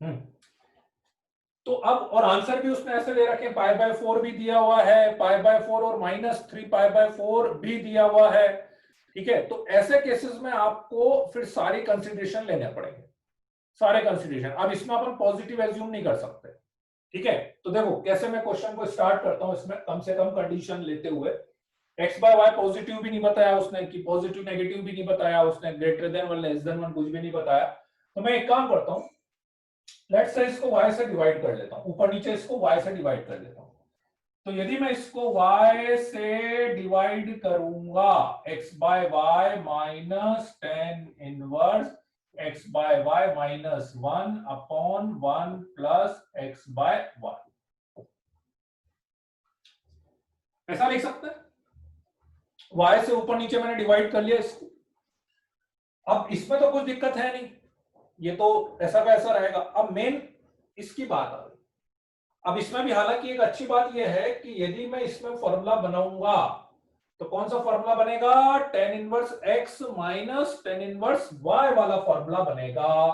हम्म। तो अब और आंसर भी उसने ऐसे दे रखे, π/4 भी दिया हुआ है, π/4 और -3π/4 भी दिया हुआ है। ठीक है, तो ऐसे केसेस में आपको फिर सारी कंसिडरेशन लेने पड़ेंगे, सारे कंसिडरेशन। अब इसमें अपन पॉजिटिव एज्यूम नहीं कर सकते। ठीक है, तो देखो कैसे मैं क्वेश्चन को स्टार्ट करता हूं, इसमें कम से कम कंडीशन लेते हुए। x/y पॉजिटिव भी नहीं बताया उसने, कि पॉजिटिव नेगेटिव भी नहीं बताया उसने, greater than one less than one कुछ भी नहीं बताया। तो मैं एक काम करता हूं, लेट्स से इसको y से डिवाइड कर लेता हूं, ऊपर नीचे इसको y से डिवाइड कर लेता हूं। तो यदि मैं इसको y से डिवाइड करूंगा, x/y minus tan inverse x/y minus 1 upon 1 plus x/y, ऐसा लिख सकते हैं। y से ऊपर नीचे मैंने डिवाइड कर लिया इसको। अब इसमें तो कुछ दिक्कत है नहीं, ये तो ऐसा का ऐसा रहेगा। अब मेन इसकी बात आ गई। अब इसमें भी हालांकि एक अच्छी बात यह है कि यदि मैं इसमें फॉर्मूला बनाऊंगा तो कौन सा फॉर्मूला बनेगा, tan inverse x minus tan inverse y वाला फॉर्मूला बनेगा।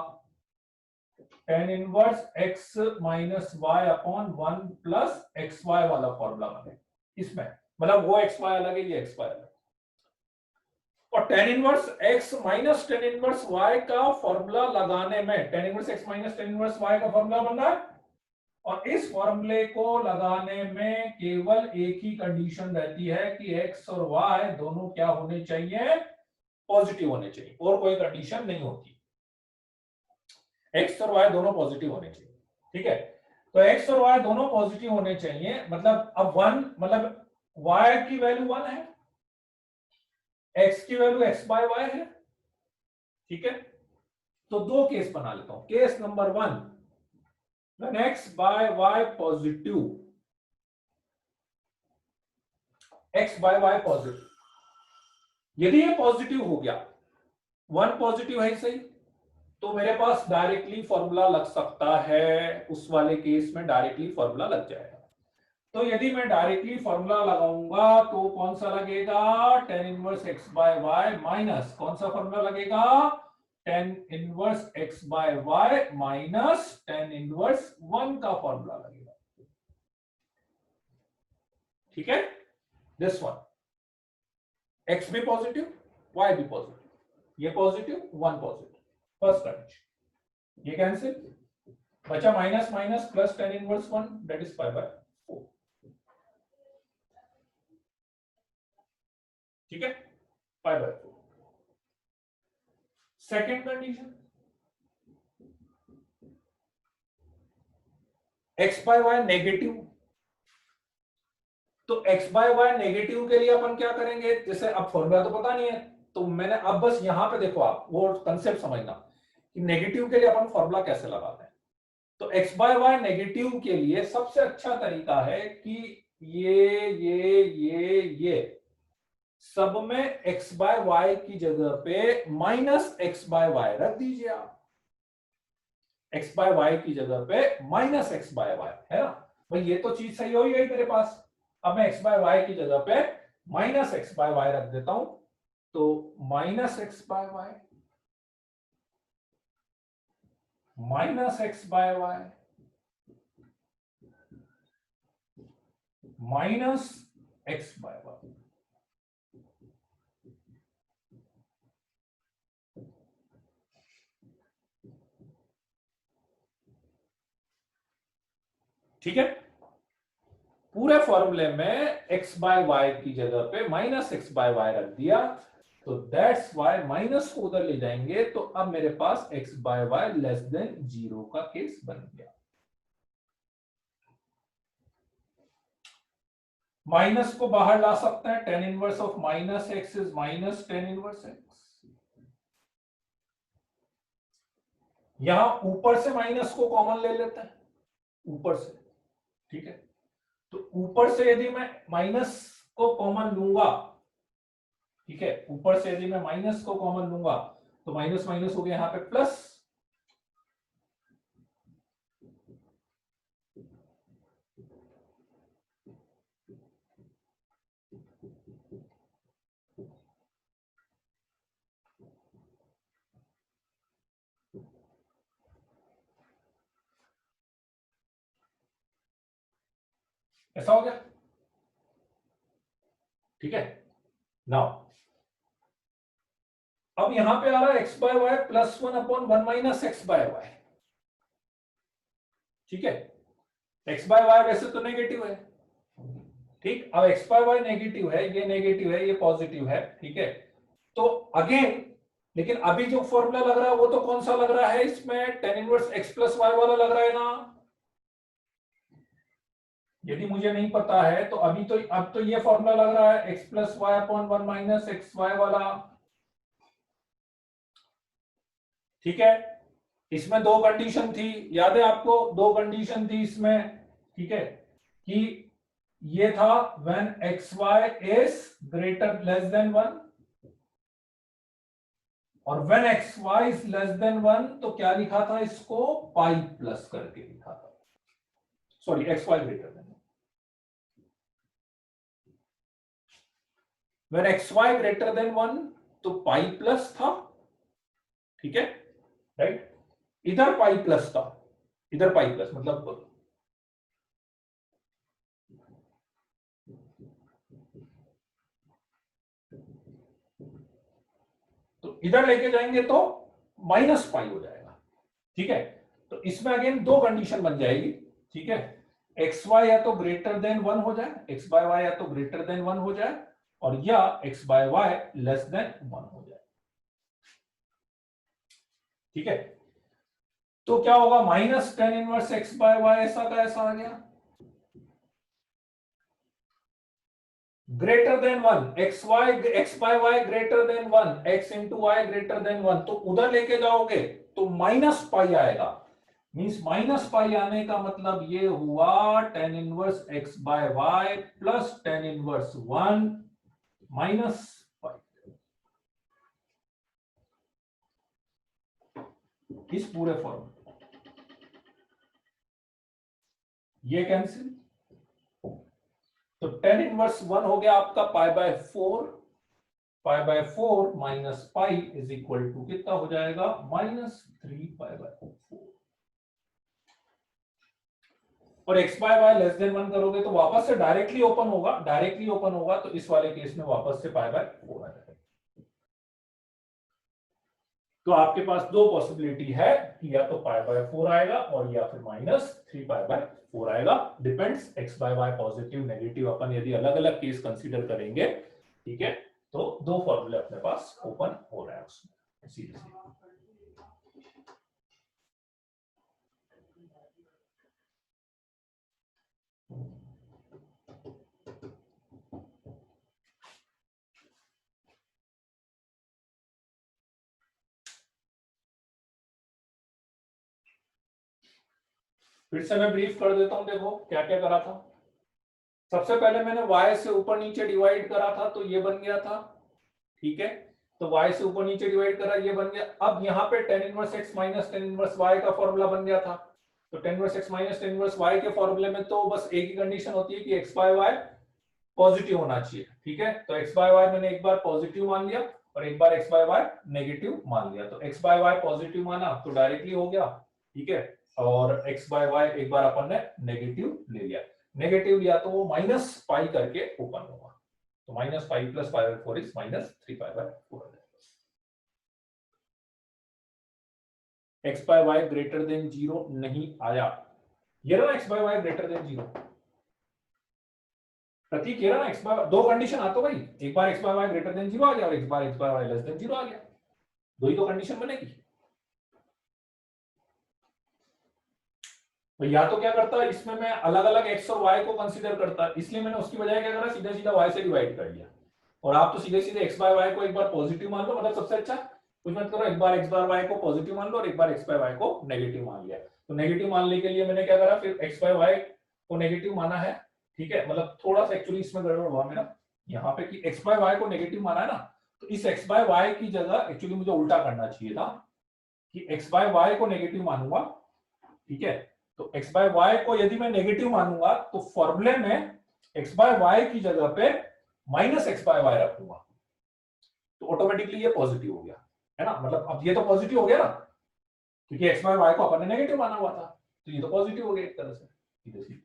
Tan inverse x minus y upon 1 plus xy वाला फॉर्मूला बनेगा इसमें, मतलब वो xy अलग है, ये xy अलग। और tan inverse x minus tan inverse y का फॉर्मूला लगाने में, tan inverse x minus tan inverse y का फॉर्मूला बनना है, और इस फॉर्मूले को लगाने में केवल एक ही कंडीशन रहती है कि x और y दोनों क्या होने चाहिए, पॉजिटिव होने चाहिए, और कोई कंडीशन नहीं होती। x और y दोनों पॉजिटिव होने चाहिए। ठीक है, तो x और y दोनों पॉजिटिव होने चाहिए, मतलब अब 1 मतलब y की वैल्यू 1 है, x की वैल्यू x/y है। ठीक है, तो दो केस बना लेता हूं। Case number 1, when x/y positive, x/y positive, यदि ये पॉजिटिव हो गया, 1 पॉजिटिव है सही, तो मेरे पास डायरेक्टली फॉर्मूला लग सकता है, उस वाले केस में डायरेक्टली फॉर्मूला लग जाएगा। तो यदि मैं डायरेक्टली फॉर्मूला लगाऊंगा तो कौन सा लगेगा, टेन इनवर्स x/y माइनस कौन सा फॉर्मूला लगेगा, tan inverse x/y minus tan inverse 1 का फॉर्मूला लगेगा। ठीक है, दिस वन, x भी पॉजिटिव y भी पॉजिटिव, ये पॉजिटिव 1 पॉजिटिव, फर्स्ट कंडीशन, ये कैंसिल, बचा minus minus plus tan inverse 1 that is π/4। ठीक है, π/4। सेकेंड कंडीशन, x/y नेगेटिव, तो x/y नेगेटिव के लिए अपन क्या करेंगे, जैसे अब फॉर्मूला तो पता नहीं है, तो मैंने अब बस यहां पे देखो, आप वो कंसेप्ट समझना कि नेगेटिव के लिए अपन फॉर्मूला कैसे लगाते हैं। तो x/y नेगेटिव के लिए सबसे अच्छा तरीका है कि ये सब में x/y की जगह पे माइनस x/y रख दीजिए आप, x/y की जगह पे माइनस x/y है ना भाई, ये तो चीज सही हो ही गई मेरे पास। अब मैं x/y की जगह पे माइनस x/y रख देता हूं, तो minus x/y minus x/y minus x/y। ठीक है, पूरे फॉर्मूले में x/y की जगह पे माइनस x/y रख दिया, तो दैट्स वाई माइनस को उधर ले जाएंगे, तो अब मेरे पास x/y लेस देन 0 का केस बन गया। माइनस को बाहर ला सकते हैं, tan inverse of minus x is minus tan inverse x. यहां ऊपर से माइनस को कॉमन ले लेते हैं, ऊपर से। ठीक है, तो ऊपर से यदि मैं माइनस को कॉमन लूंगा, ठीक है, ऊपर से यदि मैं माइनस को कॉमन लूंगा, तो माइनस माइनस हो गया यहां पे प्लस, ऐसा हो गया, ठीक है। नाउ अब यहां पे आ रहा है x by y plus 1/1 minus x by y, ठीक है। एक्स बाय वाई वैसे तो नेगेटिव है, ठीक। अब एक्स बाय वाई नेगेटिव है, ये नेगेटिव है, ये पॉजिटिव है, ठीक है। तो अगेन, लेकिन अभी जो फॉर्मूला लग रहा है वो तो कौन सा लग रहा है, इसमें tan inverse x plus y वाला लग रहा है ना। यदि मुझे नहीं पता है तो अभी तो अब तो ये फॉर्मूला लग रहा है x plus y upon 1 minus x y वाला, ठीक है। इसमें दो कंडीशन थी, याद है आपको, दो कंडीशन थी इसमें, ठीक है, कि ये था when x y is greater less than 1 और when x y is less than 1 तो क्या लिखा था इसको, पाई प्लस करके लिखा था, sorry x y greater than, when x y greater than 1 तो पाई प्लस था, ठीक है, राइट। इधर पाई प्लस था, इधर पाई प्लस मतलब तो इधर लेके जाएंगे तो माइनस पाई हो जाएगा, ठीक है। तो इसमें अगेन दो कंडीशन बन जाएगी, ठीक है। एक्स वाई या तो ग्रेटर देन 1 हो जाए, एक्स बाय वाई या तो ग्रेटर देन 1 हो जाए, और या x by y less than 1 हो जाए, ठीक है। तो क्या होगा, minus tan inverse x by y ऐसा का ऐसा आ गया, greater than 1 x y x by y greater than 1 x into y greater than 1, तो उधर लेके जाओगे तो माइनस पाई आएगा, मींस माइनस पाई आने का मतलब ये हुआ tan inverse x by y plus tan inverse 1 minus pi, इस पूरे फॉर्म ये कैंसिल, तो टेन इनवर्स 1 हो गया आपका pi by 4, pi by 4 minus pi is equal to कितना हो जाएगा, माइनस 3 पाई बाय 4, और x by y less than 1 करोगे तो वापस से डायरेक्टली ओपन होगा, डायरेक्टली ओपन होगा तो इस वाले केस में वापस से पाई बाय 4 आ जाएगा। तो आपके पास दो पॉसिबिलिटी है कि या तो पाई बाय 4 आएगा और या फिर माइनस 3 पाई बाय 4 आएगा, depends x by y positive negative अपन यदि अलग अलग केस कंसीडर करेंगे, ठीक है। तो दो फॉर्मूले अपने पास ओपन हो रहा है उसमें सीधे सीधे। फिर से मैं ब्रीफ कर देता हूं, देखो क्या क्या करा था। सबसे पहले मैंने y से ऊपर नीचे डिवाइड करा था तो ये बन गया था, ठीक है। तो y से ऊपर नीचे डिवाइड करा, ये बन गया। अब यहाँ पे tan inverse x minus tan inverse y का फॉर्मूला बन गया था, तो tan inverse x minus tan inverse y के फॉर्मूले में तो बस एक ही कंडीशन होती है कि x बाय y पॉजिटिव होना चाहिए, ठीक है। तो x बाय y मैंने एक बार पॉजिटिव मान लिया और एक बार x बाय y नेगेटिव मान लिया, तो x बाय y पॉजिटिव माना तो डायरेक्टली हो गया, ठीक है। और x बाय y एक बार अपन ने नेगेटिव ले लिया, नेगेटिव लिया तो वो माइनस पाई करके ओपन होगा, तो minus pi plus pi by 4 is minus 3 pi by 4। X by y greater than 0 नहीं आया, ये रहा x by y greater than 0, Prateek ये रहा एक्स बाय, दो कंडीशन आ तो भाई, एक बार x by y greater than 0 आ गया और एक बार x by y less than 0 आ गया, दो ही तो कंडीशन बनेगी। तो या तो क्या करता है इसमें मैं अलग अलग एक्स और वाई को कंसीडर करता, इसलिए मैंने उसकी बजाय क्या करा, सीधा सीधा वाई से डिवाइड कर दिया। और आप तो सीधे सीधे एक्स बाय वाई को एक बार पॉजिटिव मान लो, मतलब सबसे अच्छा कुछ मत करो, एक बार एक्स बाय वाई को पॉजिटिव मान लो और एक बार एक्स बाय वाई को नेगेटिव मान लिया। तो नेगेटिव मानने के लिए मैंने क्या करा, फिर एक्स बाय वाई को नेगेटिव माना है, ठीक है। मतलब थोड़ा सा एक्चुअली इसमें गड़बड़ हुआ मेरा यहाँ पे कि एक्स बाय वाई को नेगेटिव माना है ना, तो इस एक्स बाय वाई की जगह एक्चुअली मुझे उल्टा करना चाहिए था कि एक्स बाय वाई को नेगेटिव मानूंगा, ठीक है। तो x बाय वाई को यदि मैं नेगेटिव मानूंगा तो फॉर्मूले में x बाय वाई की जगह पे माइनस एक्स बाय वाई रखूंगा, तो ऑटोमेटिकली ये पॉजिटिव हो गया, है ना। मतलब अब ये तो पॉजिटिव हो गया ना, क्योंकि x बाय वाई को अपन ने नेगेटिव माना हुआ था, तो ये तो पॉजिटिव हो गया एक तरह से सीधे सीधे।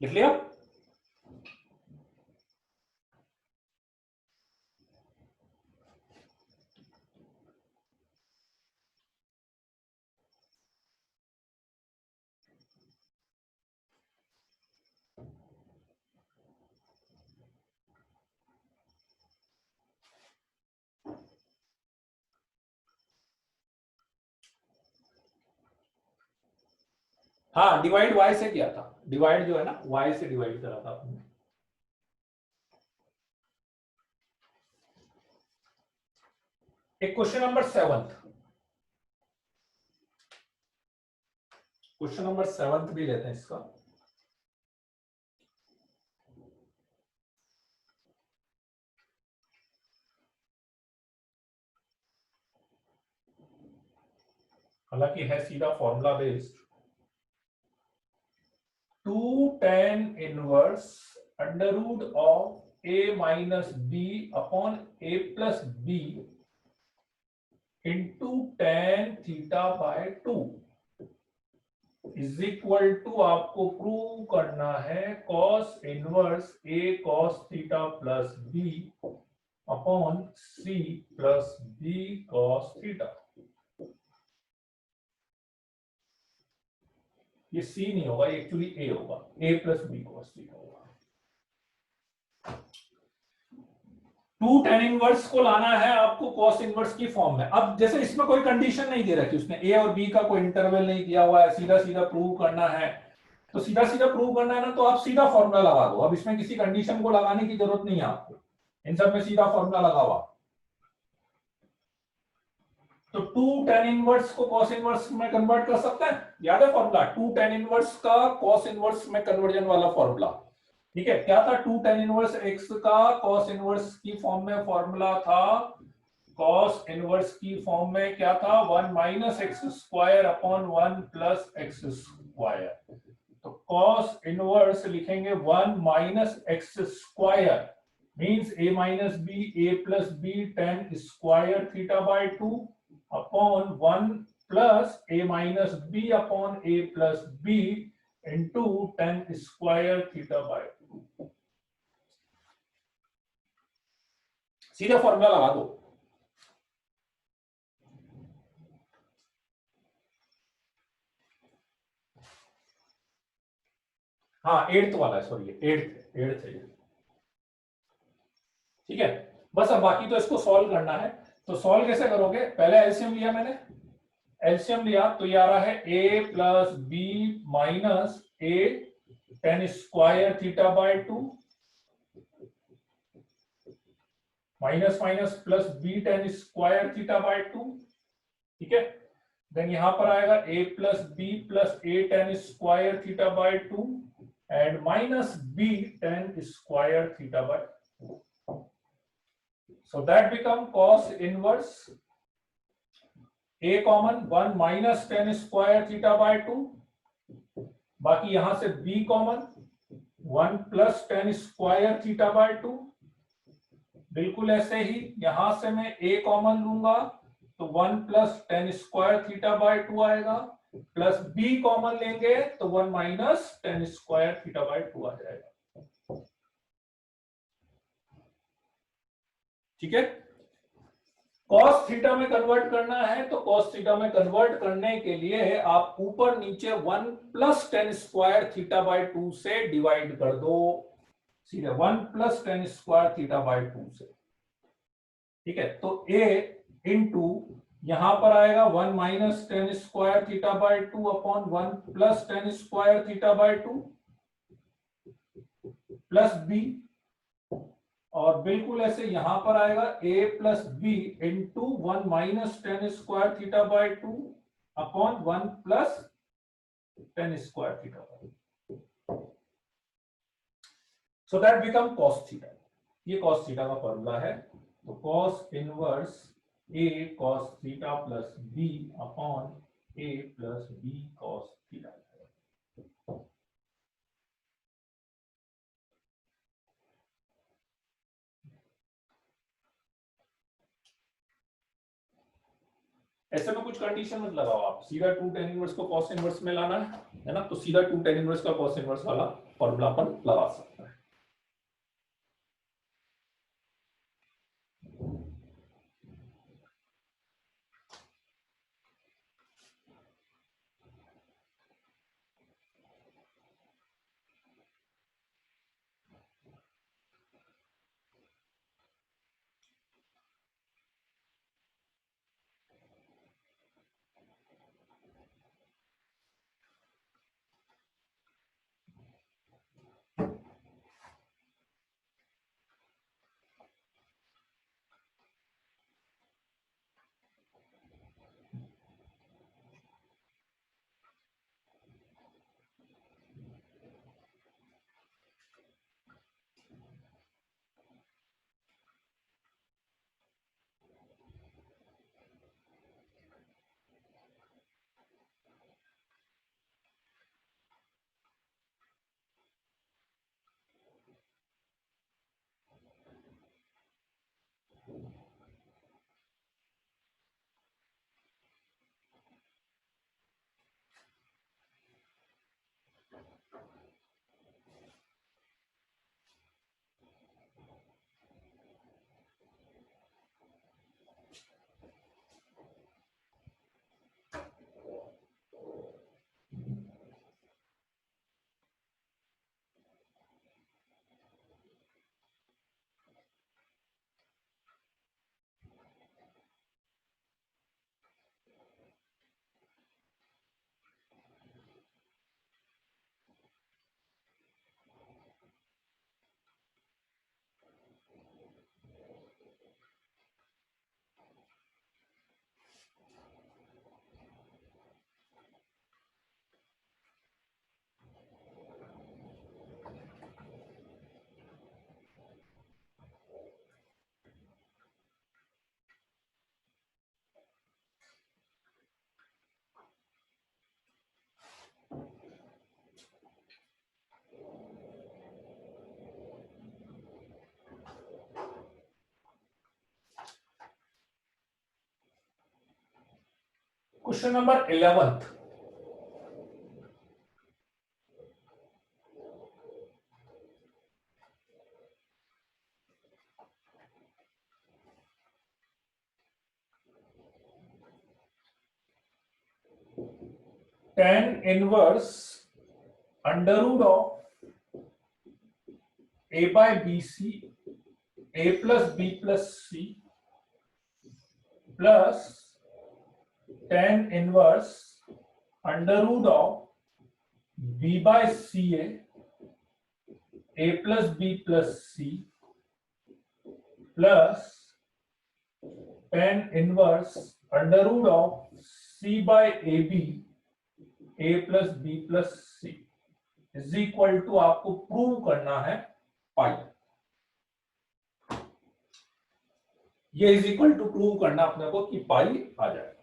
लिख लिया? हाँ, डिवाइड वाई से किया था, डिवाइड जो है ना वाई से डिवाइड करा था आपने। एक क्वेश्चन नंबर 7, क्वेश्चन नंबर 7 भी लेते हैं इसका। हालांकि है सीधा formula based. 2 tan inverse under root of a minus b upon a plus b into tan theta by 2 is equal to, आपको प्रूव करना है cos inverse a cos theta plus b upon c plus b cos theta. ये c नहीं होगा, actually a होगा, a plus b cos theta होगा। 2 tan inverse को लाना है आपको cos इनवर्स की फॉर्म में। अब जैसे इसमें कोई कंडीशन नहीं दे रखी उसने, a और b का कोई इंटरवल नहीं दिया हुआ है, सीधा सीधा प्रूव करना है। तो सीधा सीधा प्रूव करना है ना, तो आप सीधा फॉर्मूला लगा दो। अब इसमें किसी कंडीशन को लगाने की जरूरत नहीं है आपको, इन सब में सीधा फॉर्मूला लगा हुआ। तो 2 tan इनवर्स को cos इनवर्स में कन्वर्ट कर सकते हैं, याद है फॉर्मूला 2 tan इनवर्स का cos इनवर्स में कन्वर्जन वाला फॉर्मूला। ठीक है, क्या था? 2 tan इनवर्स x का cos इनवर्स की फॉर्म में फॉर्मूला था, cos इनवर्स की फॉर्म में क्या था? 1 minus x square upon 1 plus x square. तो cos इनवर्स लिखेंगे 1 minus x square means a minus B a plus b tan square theta by 2 upon 1 plus a minus b upon a plus b into tan square theta by 2। सीधा formula लगा दो। हाँ, 8th वाला है, sorry 8th है। ठीक है, बस अब बाकी तो इसको सॉल्व करना है। तो सॉल्व कैसे करोगे? पहले एलसीएम लिया मैंने, एलसीएम लिया तो ये आ रहा है a plus b minus a tan square theta by 2 minus minus plus b tan square theta by 2। ठीक है, देन यहां पर आएगा a plus b plus a tan square theta by 2 and minus b tan square theta by 2। So that become cos inverse a common 1 minus tan square theta by 2, बाकी यहां से b common 1 plus tan square theta by 2। बिल्कुल ऐसे ही यहां से मैं a common लूंगा तो 1 plus tan square theta by 2 आएगा, प्लस b कॉमन लेंगे तो 1 minus tan square theta by 2 आ जाएगा। ठीक है, cos थीटा में कन्वर्ट करना है तो cos थीटा में कन्वर्ट करने के लिए आप ऊपर नीचे 1 plus tan square theta by 2 से डिवाइड कर दो, सीधे 1 plus tan square theta by 2 से। ठीक है, तो a इंटू यहां पर आएगा 1 minus tan square theta by 2 upon 1 plus tan square theta by 2 plus b, और बिल्कुल ऐसे यहां पर आएगा a plus b into 1 minus tan square theta by 2 upon 1 plus tan square theta by 2। So that become cos theta. ये cos theta का formula है। तो cos inverse a cos theta plus b upon a plus b cos theta. ऐसे में कुछ condition मत लगाओ, आप सीधा 2 tan इनवर्स को cos इनवर्स में लाना है ना, तो सीधा 2 tan इनवर्स का cos इनवर्स वाला फॉर्मूला अपन लगा सकते हैं। Question number 11th, tan inverse under root of a by bc a plus b plus c plus tan inverse under root of b by ca a plus b plus c plus tan inverse under root of c by ab a plus b plus c is equal to, आपको prove करना है पाई। ये is equal to prove करना अपने को कि पाई आ जाए।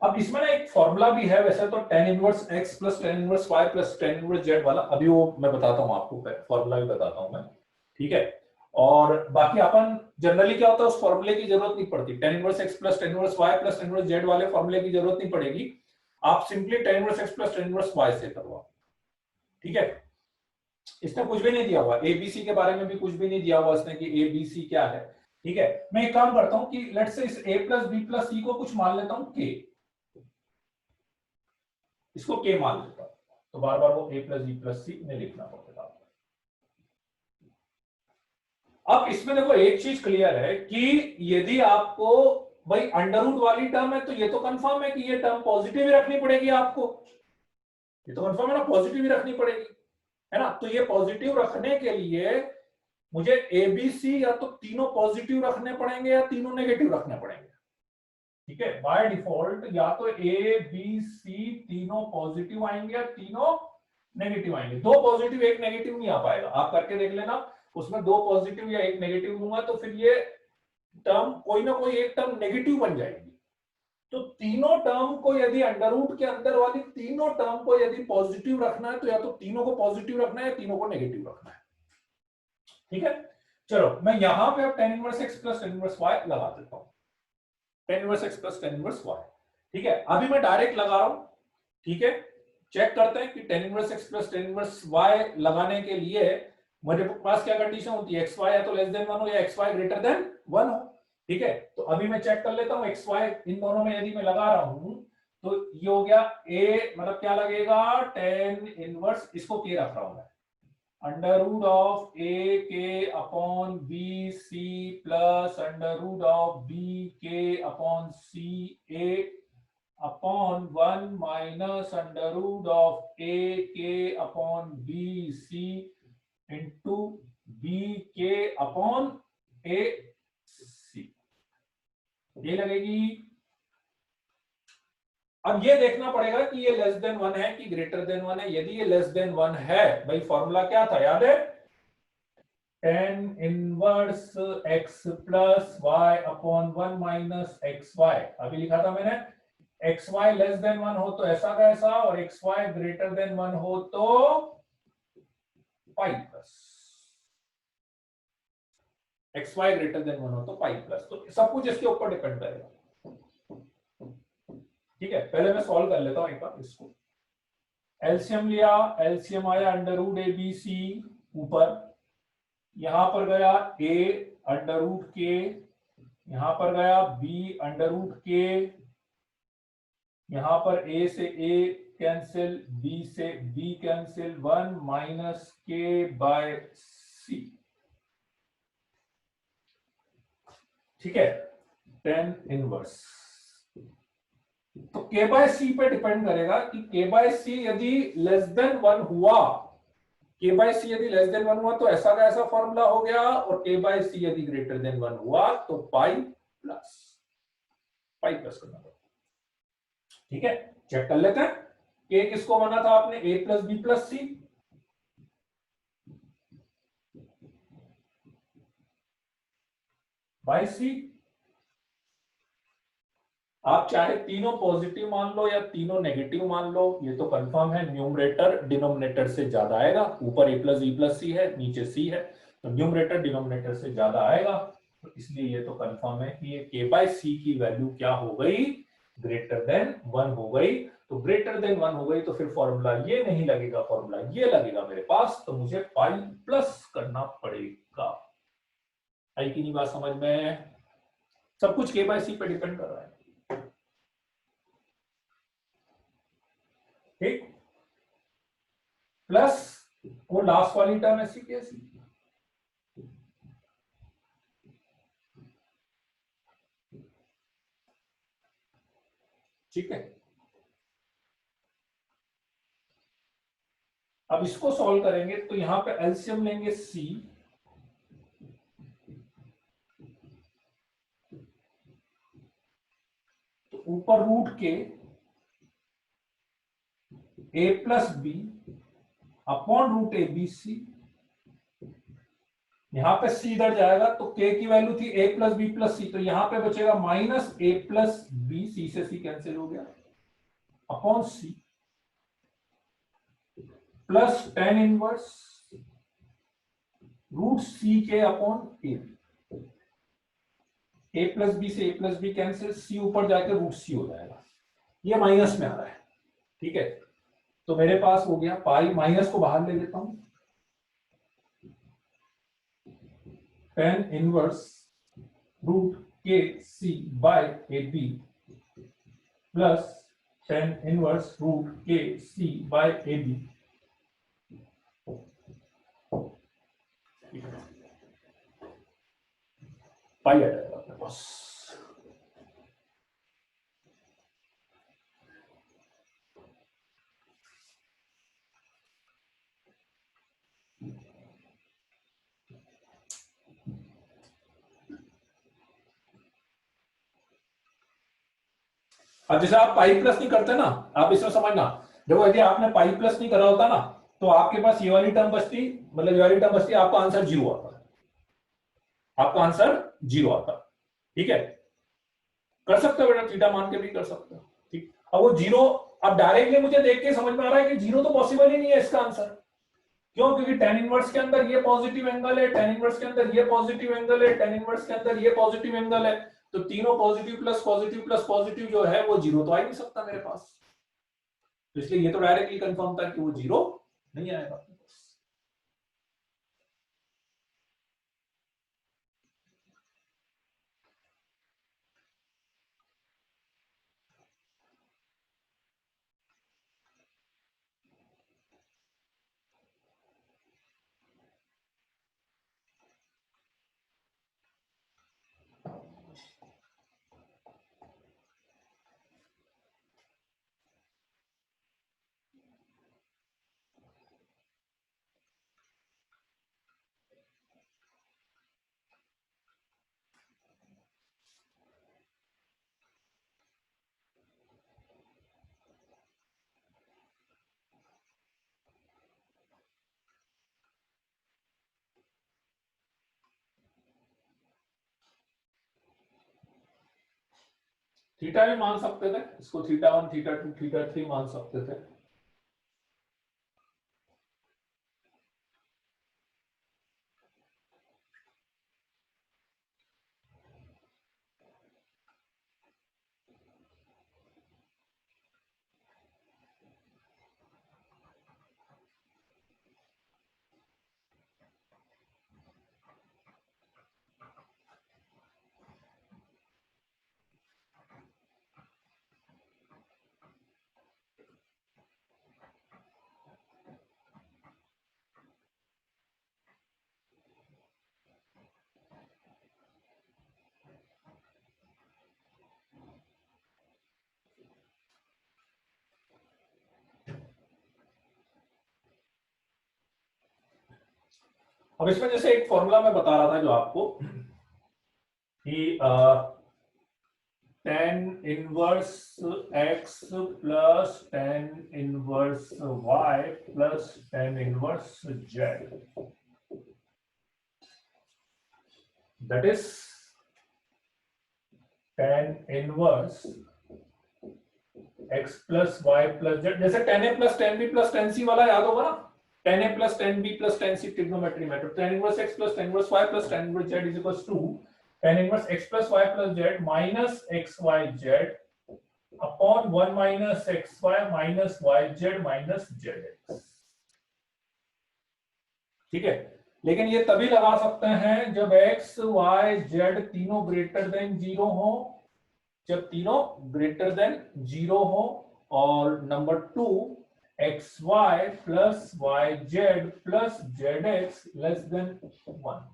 अब इसमें ना एक फॉर्मूला भी है वैसे तो, tan inverse x plus tan inverse y plus tan inverse z वाला, अभी वो मैं बताता हूं आपको, फॉर्मूला भी बताता हूं मैं, ठीक है। और बाकी अपन जनरली क्या होता है, उस फॉर्मूले की जरूरत नहीं पड़ती, tan inverse x plus tan inverse y plus tan inverse z वाले फॉर्मूले की जरूरत नहीं पड़ेगी, आप simply tan inverse x plus tan inverse y से करवाओ, ठीक है। इसने कुछ भी नहीं दिया हुआ, एबीसी के बारे में भी कुछ भी नहीं दिया हुआ इसने कि एबीसी क्या है, ठीक है। मैं एक काम करता हूं कि लेट्स से इस a प्लस बी प्लस सी को कुछ मान लेता हूं k, इसको k मान लेता हूं, तो बार बार वो a प्लस बी प्लस सी नहीं लिखना पड़ेगा। अब इसमें देखो एक चीज क्लियर है कि यदि आपको भाई अंडर रूट वाली टर्म है तो ये तो कंफर्म है कि ये टर्म पॉजिटिव ही रखनी पड़ेगी आपको, ये तो कंफर्म है ना, पॉजिटिव ही रखनी पड़ेगी, है ना। तो ये पॉजिटिव रखने के लिए मुझे ए बी सी या तो तीनों पॉजिटिव रखने पड़ेंगे या तीनों नेगेटिव रखने पड़ेंगे, ठीक है। बाय डिफॉल्ट या तो ए बी सी तीनों पॉजिटिव आएंगे या तीनों नेगेटिव आएंगे, दो पॉजिटिव एक नेगेटिव नहीं आ पाएगा, आप करके देख लेना, उसमें दो पॉजिटिव या एक नेगेटिव दूंगा तो फिर ये टर्म कोई ना कोई एक टर्म नेगेटिव बन जाएगी, तो तीनों टर्म को यदि अंडर रूट के अंदर वाली तीनों टर्म को यदि पॉजिटिव रखना है तो या तो तीनों को पॉजिटिव रखना है या तीनों को नेगेटिव रखना है। ठीक है, चलो मैं यहां पे अब tan inverse x plus tan inverse y लगा देता हूं। tan inverse x plus tan inverse y, ठीक है, अभी मैं डायरेक्ट लगा रहा हूं। ठीक है, चेक करते हैं कि tan inverse x plus tan inverse y लगाने के लिए मेरे पास क्या कंडीशन होती है, xy या तो लेस देन 1 हो या xy ग्रेटर देन 1 हो। ठीक है, तो अभी मैं चेक कर लेता हूं xy इन दोनों में यदि मैं लगा रहा हूं तो ये हो गया a, मतलब क्या लगेगा tan इनवर्स, इसको k रख रहा हूं मैं, अंडर रूट ऑफ ए के upon b c plus under root of b के upon c a upon 1 minus under root of a के upon b c into b के अपॉन ए सी, ये लगेगी। अब ये देखना पड़ेगा कि ये लेस देन 1 है कि ग्रेटर देन 1 है। यदि ये लेस देन 1 है, भाई फॉर्मूला क्या था याद है, tan inverse x plus y upon 1 minus x y. अभी लिखा था मैंने, एक्स वाई लेस देन 1 हो तो ऐसा का ऐसा, और एक्स वाई ग्रेटर देन 1 हो तो पाई plus, x y greater than 1 हो तो पाई प्लस। तो सब कुछ इसके ऊपर डिपेंड करेगा। ठीक है, पहले मैं सॉल्व कर लेता हूं एक बार इसको। एलसीएम लिया, एलसीएम आया under root a b c ऊपर, यहां पर गया a अंडर रूट के, यहां पर गया b अंडर रूट के, यहां पर a से a कैंसिल, b से b कैंसिल, 1 माइनस के बाय सी। ठीक है, tan इनवर्स तो k बाय सी पे डिपेंड करेगा कि k बाय सी यदि लेस देन 1 हुआ, k बाय सी यदि लेस देन 1 हुआ तो ऐसा का ऐसा फॉर्मूला हो गया, और k बाय सी यदि ग्रेटर देन 1 हुआ तो पाई प्लस करना पड़ेगा। ठीक है, चेक कर लेते हैं k किसको माना था आपने, a plus b plus c, by c. आप चाहे तीनों पॉजिटिव मान लो या तीनों नेगेटिव मान लो, ये तो कंफर्म है न्यूमरेटर डिनोमिनेटर से ज्यादा आएगा। ऊपर a प्लस बी प्लस सी है, नीचे c है, तो न्यूमरेटर डिनोमिनेटर से ज्यादा आएगा। तो इसलिए ये तो कंफर्म है कि ये k बाय सी की वैल्यू क्या हो गई, ग्रेटर देन 1 हो गई। तो ग्रेटर देन 1 हो गई तो फिर फॉर्मूला ये नहीं लगेगा, फॉर्मूला ये लगेगा मेरे पास, तो मुझे पाई प्लस करना पड़ेगा। आई कि नहीं बात समझ में? सब कुछ k बाय सी पे डिपेंड कर रहा है। ठीक, प्लस वो लास्ट वाली टर्म ऐसी कैसी, ठीक है। अब इसको सॉल्व करेंगे तो यहां पे एलसीएम लेंगे c, तो ऊपर रूट के a plus b upon root a b c, यहां पे c इधर जाएगा तो k की वैल्यू थी a plus b plus c, तो यहां पे बचेगा minus a plus b, c से c कैंसिल हो गया, upon c plus tan inverse root c के अपॉन ए प्लस बी से a plus b cancel, c ऊपर जाकर रूट सी हो जाएगा, ये माइनस में आ रहा है। ठीक है, तो मेरे पास हो गया पाई, माइनस को बाहर ले लेता हूं, tan इनवर्स रूट के c by a b plus tan inverse root के सी बाय ए बी। पाई आ जाएगा अपने पास। अब जैसे आप पाई प्लस नहीं करते ना, आप इसमें समझना, देखो यदि आपने पाई प्लस नहीं करा होता ना तो आपके पास ये वाली टर्म बचती, मतलब ये वाली टर्म बचती, आपका आंसर 0 आता, आपका आंसर 0 आता। ठीक है, कर सकते हो बेटा, थीटा मान के भी कर सकते हो। ठीक, अब वो जीरो, अब डायरेक्टली मुझे देख के समझ में आ रहा है कि जीरो तो पॉसिबल ही नहीं है इसका आंसर। क्यों? क्योंकि tan इनवर्स के अंदर ये पॉजिटिव एंगल है, tan इनवर्स के अंदर ये पॉजिटिव एंगल है, tan इनवर्स के अंदर ये पॉजिटिव एंगल है, तो तीनों positive plus positive plus positive जो है वो जीरो तो आ ही नहीं सकता मेरे पास। तो इसलिए ये तो डायरेक्टली कंफर्म था कि वो जीरो नहीं आएगा। थीटा भी मान सकते थे इसको, थीटा 1 थीटा 2 थीटा 3 मान सकते थे। अब इसमें जैसे एक फॉर्मूला मैं बता रहा था जो आपको कि tan inverse x plus tan inverse y plus tan inverse z, that is tan inverse x plus y plus z। जैसे tan a plus tan b plus tan c वाला याद होगा ना, tan a plus tan b plus tan c trigonometry में, तो tan inverse x plus tan inverse y plus tan inverse z is equals to tan inverse x plus y plus z minus xyz upon 1 minus xy minus yz minus zx। ठीक है, लेकिन ये तभी लगा सकते हैं जब x y z तीनों ग्रेटर देन जीरो हो, जब तीनों ग्रेटर देन जीरो हो, और number 2 xy plus yz plus zx less than 1।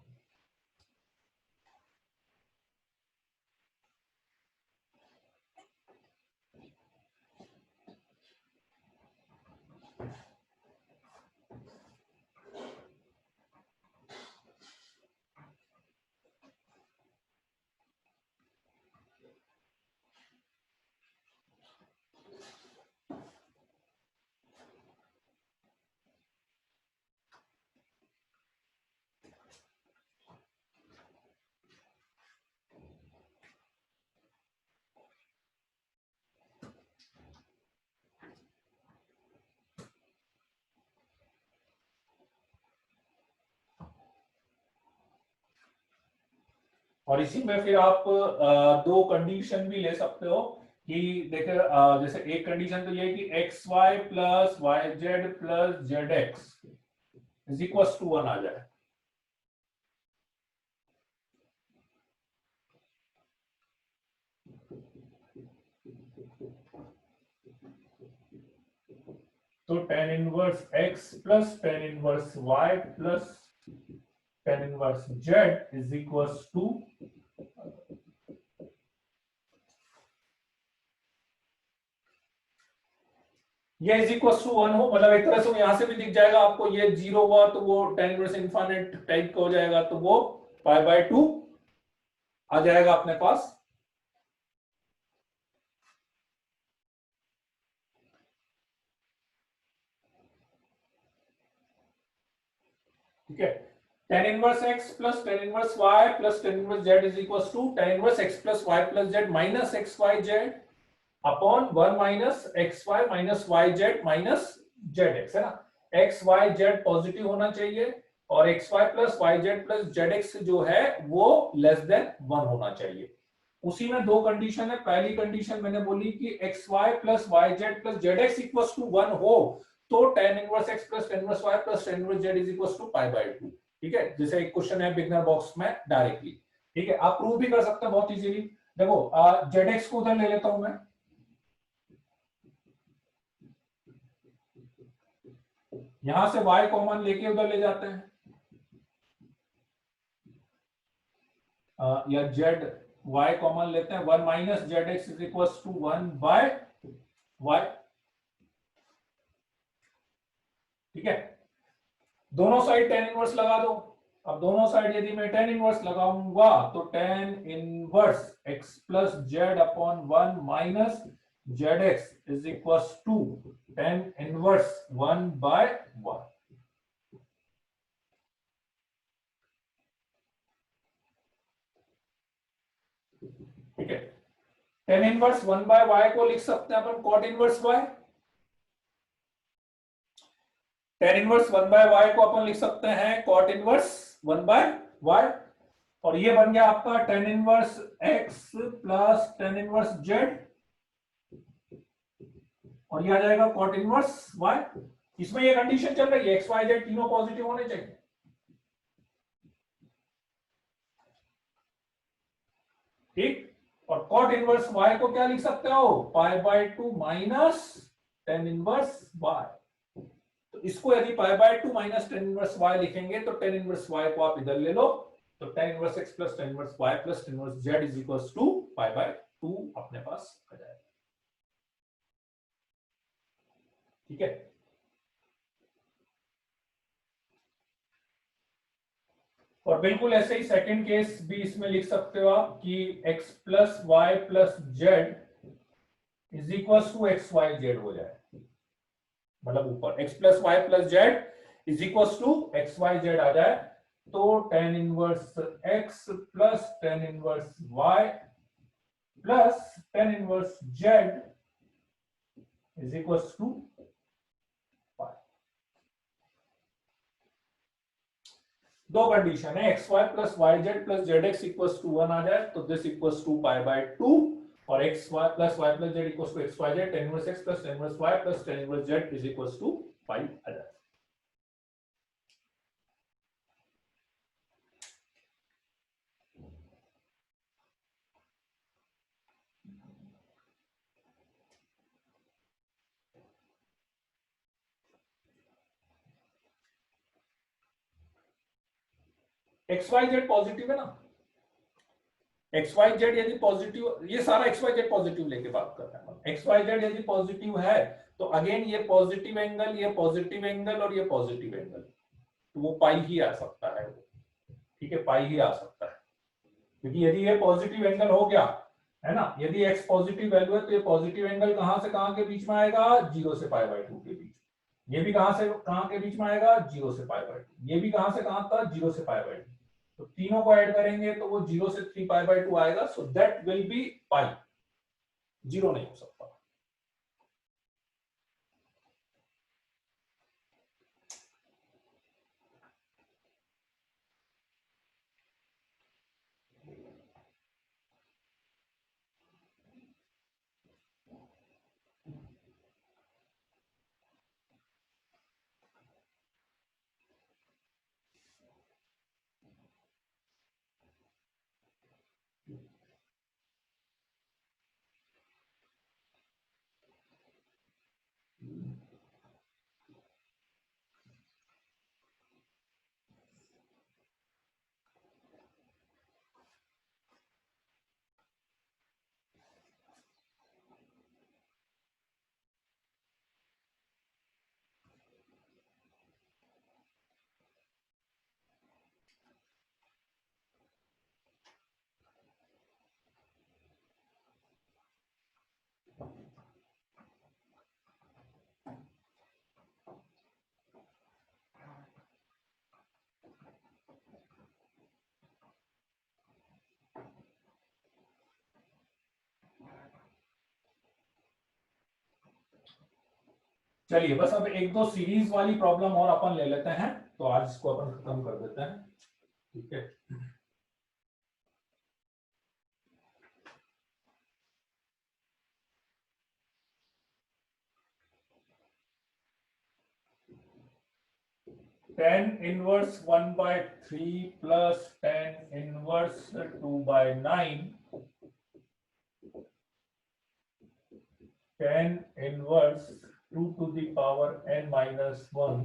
और इसी में फिर आप दो कंडीशन भी ले सकते हो कि देखिए, जैसे एक कंडीशन तो ये है कि x y plus y z plus z x is equal to 1 आ जाए। तो tan inverse x plus tan inverse y plus tan inverse z is equal to, ये इज इक्वल टू 1 हो, मतलब एक तरह से यहां से भी दिख जाएगा आपको, ये जीरो हुआ तो वो tan इनवर्स इनफाइनाइट टाइप का हो जाएगा, तो वो पाई बाय 2 आ जाएगा अपने पास। ठीक है, tan inverse x plus tan inverse y plus tan inverse z is equals to tan inverse x plus y plus z minus xyz upon 1 minus xy minus yz minus zx, है ना। x y z positive होना चाहिए और xy plus yz plus zx जो है वो less than 1 होना चाहिए। उसी में दो कंडीशन है। पहली कंडीशन मैंने बोली कि xy plus yz plus zx equals to 1 हो तो tan inverse x plus tan inverse y plus tan inverse z is equals to pi by 2। ठीक है, जैसे एक क्वेश्चन है बिगनर बॉक्स में डायरेक्टली। ठीक है, आप प्रूव भी कर सकते हैं बहुत इजीली। देखो zx को उधर ले लेता हूं मैं, यहां से y कॉमन लेके उधर ले जाते हैं, या z y कॉमन लेते हैं, 1 minus z x is equal to 1 by y। ठीक है, दोनों साइड tan इनवर्स लगा दो। अब दोनों साइड यदि मैं tan इनवर्स लगाऊंगा तो tan inverse x plus z upon 1 minus z x is equal to tan inverse 1 by 1। ठीक है, tan इनवर्स 1 बाय y को लिख सकते हैं अपन cot inverse y। tan inverse 1 by y को अपन लिख सकते हैं cot इनवर्स 1 बाय y, और ये बन गया आपका tan inverse x plus tan inverse z, और ये आ जाएगा cot इनवर्स y। इसमें ये कंडीशन चल रही है x y z तीनों पॉजिटिव होने चाहिए। ठीक, और cot इनवर्स y को क्या लिख सकते हो, पाई by 2 minus tan inverse y। तो इसको यदि पाई by 2 minus tan inverse y लिखेंगे तो tan इनवर्स y को आप इधर ले लो, तो tan inverse x plus tan inverse y plus tan inverse z is equals to pi by 2 अपने पास आ जाएगा। ठीक है, और बिल्कुल ऐसे ही सेकंड केस भी इसमें लिख सकते हो आप कि x plus y plus z is equals to x y z हो जाए, मतलब ऊपर x plus y plus z is equals to x y z आ जाए, तो tan inverse x plus tan inverse y plus tan inverse z is equals to pi. दो condition है, x y plus y z plus z x equals to 1 आ जाए तो this equals to pi by 2, और x y plus Z equals to x y Z tan inverse x plus tan inverse y plus tan inverse z is equals to पाई आ जाए। X y Z positive है ना, x y Z यदि positive, ये सारा x y Z positive लेके बात कर रहे हैं। एक्स वाई जेड यदि पॉजिटिव है तो अगेन ये पॉजिटिव एंगल, ये पॉजिटिव एंगल और ये पॉजिटिव एंगल, तो वो पाई ही आ सकता है। ठीक है, पाई ही आ सकता है, क्योंकि यदि ये पॉजिटिव एंगल हो गया है ना, यदि x पॉजिटिव वैल्यू है तो ये पॉजिटिव एंगल कहां से कहां के बीच में आएगा, 0 से पाई बाय 2 के बीच। ये भी कहां से कहां के बीच में आएगा, 0 से पाई बाय 2। ये भी कहां से कहां था, 0 से पाई बाय 2। तो तीनों को ऐड करेंगे तो वो 0 से 3 पाई बाय 2 आएगा, सो दैट विल बी पाई, 0 नहीं हो सकता। चलिए बस अब एक दो सीरीज वाली प्रॉब्लम और अपन ले लेते हैं, तो आज इसको अपन खत्म कर देते हैं। ठीक है, tan inverse 1/3 plus tan inverse 2/9, tan inverse 2 to the power n minus 1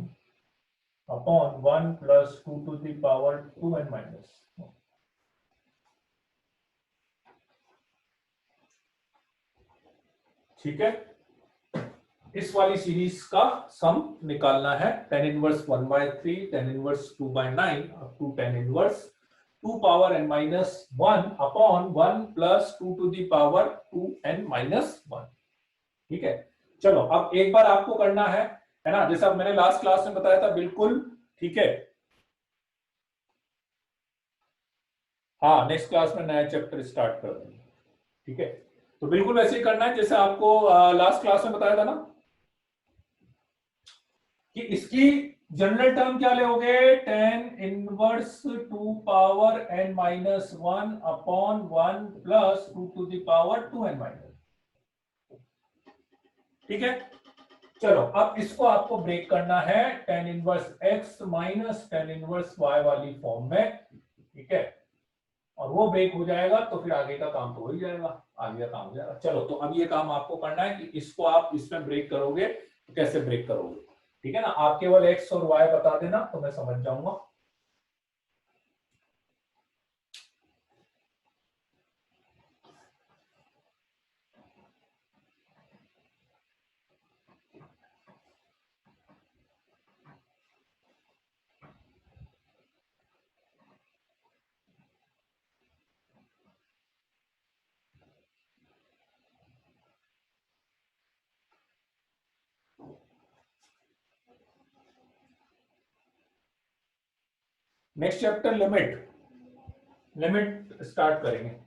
upon 1 plus 2 to the power 2n minus 1। ठीक है, इस वाली सीरीज का सम निकालना है। tan inverse 1/3, tan inverse 2/9 up to tan inverse 2 power n minus 1 upon 1 plus 2 to the power 2n minus 1। ठीक है, चलो अब एक बार आपको करना है ना, जैसा मैंने लास्ट क्लास में बताया था बिल्कुल। ठीक है, हाँ नेक्स्ट क्लास में नया चैप्टर स्टार्ट कर देंगे। ठीक है, तो बिल्कुल वैसे ही करना है जैसे आपको लास्ट क्लास में बताया था ना, कि इसकी जनरल टर्म क्या लोगे, tan inverse 2 power n minus 1 upon 1 plus 2 to the power 2n minus. ठीक है, चलो अब इसको आपको ब्रेक करना है tan inverse x minus tan inverse y वाली फॉर्म में। ठीक है, और वो ब्रेक हो जाएगा तो फिर आगे का काम तो हो ही जाएगा, आगे का काम हो जाएगा। चलो तो अब ये काम आपको करना है कि इसको आप इसमें ब्रेक करोगे तो कैसे ब्रेक करोगे। ठीक है ना, आप केवल x और y बता देना तो मैं समझ जाऊंगा। Next chapter limit, limit start करेंगे।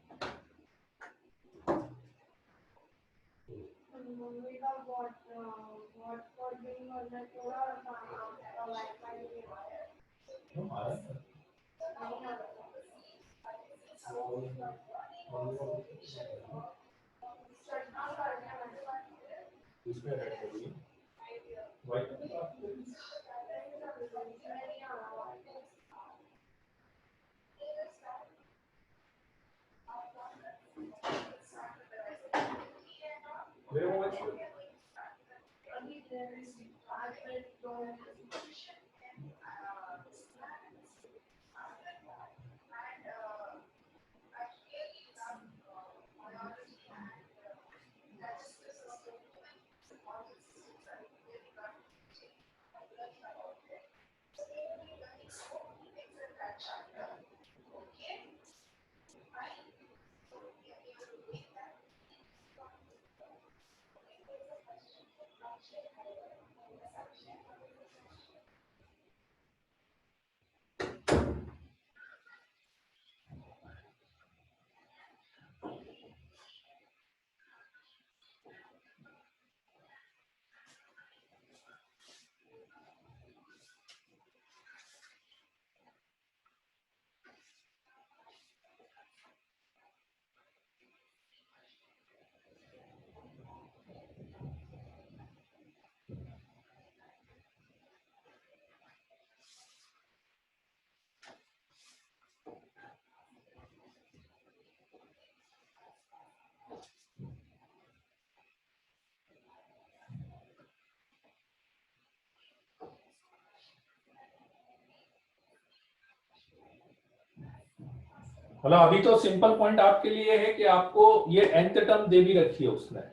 मतलब अभी तो सिंपल पॉइंट आपके लिए है कि आपको ये nth टर्म दे भी रखी है उसने।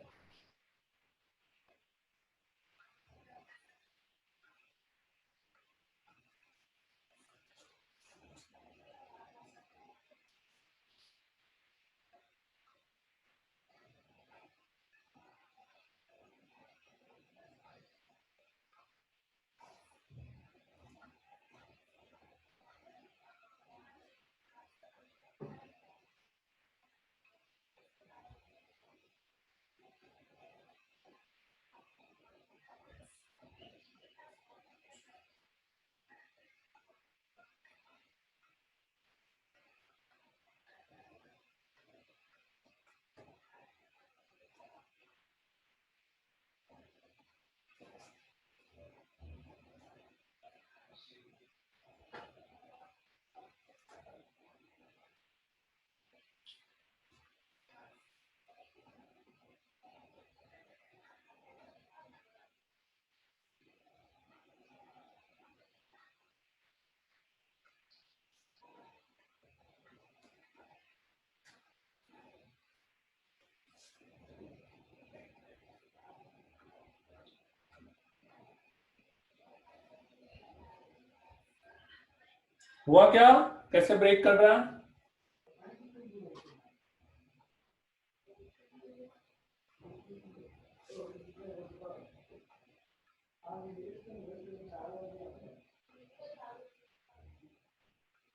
हुआ क्या, कैसे ब्रेक कर रहा है?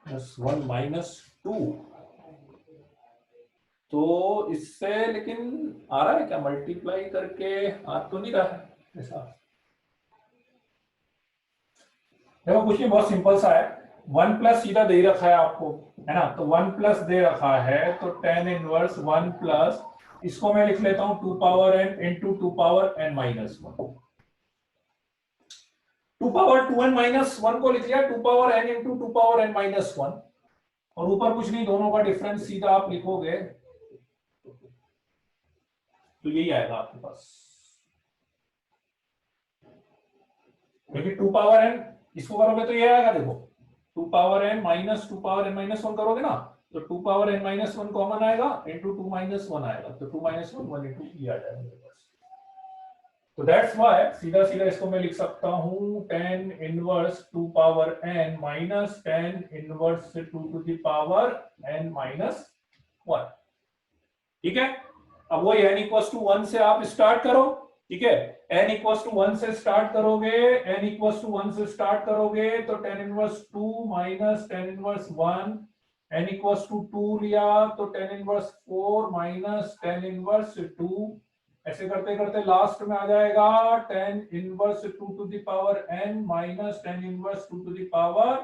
+1 -2, तो इससे लेकिन आ रहा है क्या, मल्टीप्लाई करके आ तो नहीं रहा है ऐसा। देखो कुछ नहीं, बहुत सिंपल सा है। 1 प्लस सीधा दे रखा है आपको, है ना, तो 1 प्लस दे रखा है, तो tan इनवर्स 1 प्लस, इसको मैं लिख लेता हूं 2 power n into 2 power n -1। 2 power 2n -1 को लिख लिया, 2 power n into 2 power n -1, और ऊपर कुछ नहीं, दोनों का डिफरेंस सीधा आप लिखोगे तो यही आएगा आपके पास। क्योंकि 2 पावर n इसको करोगे तो ये आएगा, देखो 2 power n minus 2 power n -1 करोगे ना, तो 2 पावर n -1 कॉमन आएगा, इंटू 2 -1 आएगा, तो 2 -1 1 इंटू ये आ जाएगा मेरे पास। तो दैट्स व्हाई सीधा सीधा इसको मैं लिख सकता हूं tan inverse 2 power n minus tan inverse 2 to the power n -1। ठीक है, अब वही n इक्वल्स टू 1 से आप स्टार्ट करो। ठीक है, n इक्वल्स टू 1 से स्टार्ट करोगे, n इक्वल्स टू 1 से स्टार्ट करोगे तो tan inverse 2 minus tan inverse 1, n equals to 2 लिया तो tan inverse 4 minus tan inverse 2, ऐसे करते करते लास्ट में आ जाएगा tan inverse 2 to the power n minus tan inverse 2 to the power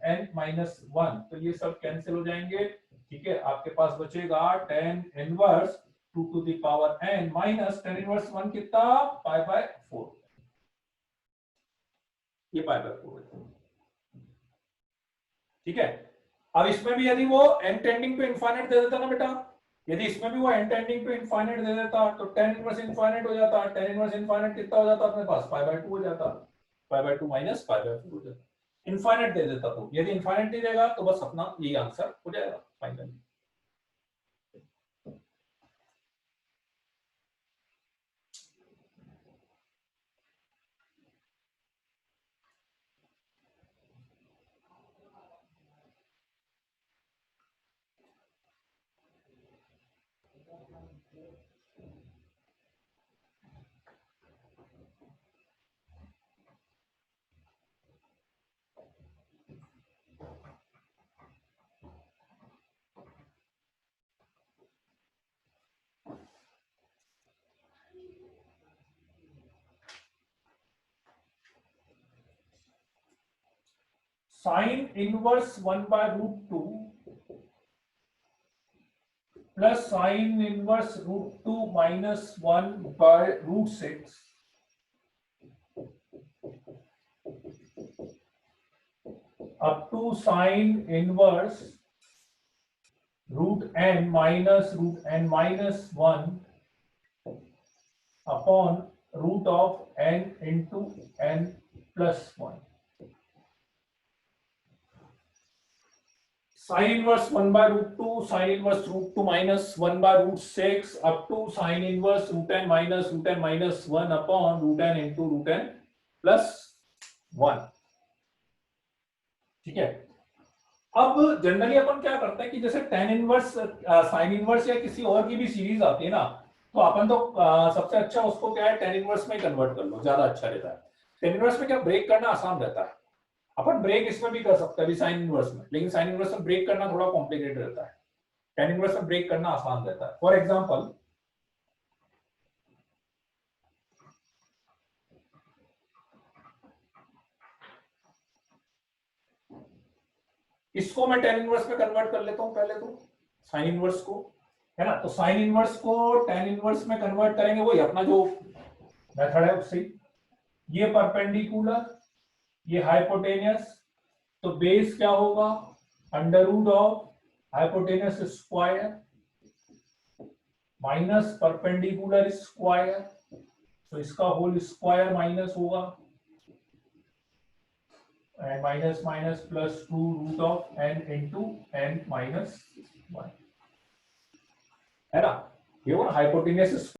n -1, तो ये सब कैंसिल हो जाएंगे। ठीक है, आपके पास बचेगा tan inverse 2 to the power n minus tan inverse 1 कितना, π/4, ये π/4। ठीक है, अब इसमें भी यदि वो n टेंडिंग टू इनफाइनाइट दे देता ना बेटा, यदि इसमें भी वो n टेंडिंग टू इनफाइनाइट दे देता तो tan इनवर्स इनफाइनाइट हो जाता, tan इनवर्स इनफाइनाइट कितना हो जाता अपने पास, π/2 हो जाता, π/2 माइनस π/4 हो जाता। इनफाइनाइट दे देता, तो यदि इनफाइनाइट नहीं देगा तो बस अपना यही आंसर हो जाएगा finally. Sine inverse 1/√2 plus sine inverse √2 minus 1/√6 up to sine inverse √n minus √n -1 upon root of n into n plus 1। Sine inverse 1/√2 sine inverse √2 minus 1/√6 up to sine inverse √n minus √n -1 upon √n into √n plus 1। ठीक है, अब generally अपन क्या करते हैं कि जैसे tan inverse sine inverse या किसी और की भी सीरीज आती है ना, तो अपन तो सबसे अच्छा उसको क्या है tan इनवर्स में कन्वर्ट कर लो, ज्यादा अच्छा रहता है। tan इनवर्स में क्या ब्रेक करना आसान रहता है, अपन ब्रेक इसमें भी कर सकते हैं अभी साइन इनवर्स में, लेकिन साइन इनवर्स में ब्रेक करना थोड़ा कॉम्प्लिकेटेड रहता है, tan इनवर्स में ब्रेक करना आसान रहता है। फॉर एग्जांपल इसको मैं tan इनवर्स में कन्वर्ट कर लेता हूं पहले तो, साइन इनवर्स को, है ना, तो साइन इनवर्स को tan इनवर्स में कन्वर्ट करेंगे, वही अपना जो मेथड है उससे। ये परपेंडिकुलर, ये हाइपोटेनियस, तो बेस क्या होगा, under root of hypotenuse square minus perpendicular square, तो इसका होल स्क्वायर माइनस होगा, and minus minus plus 2 root of n into n -1, है ना, ये वो हाइपोटेनियस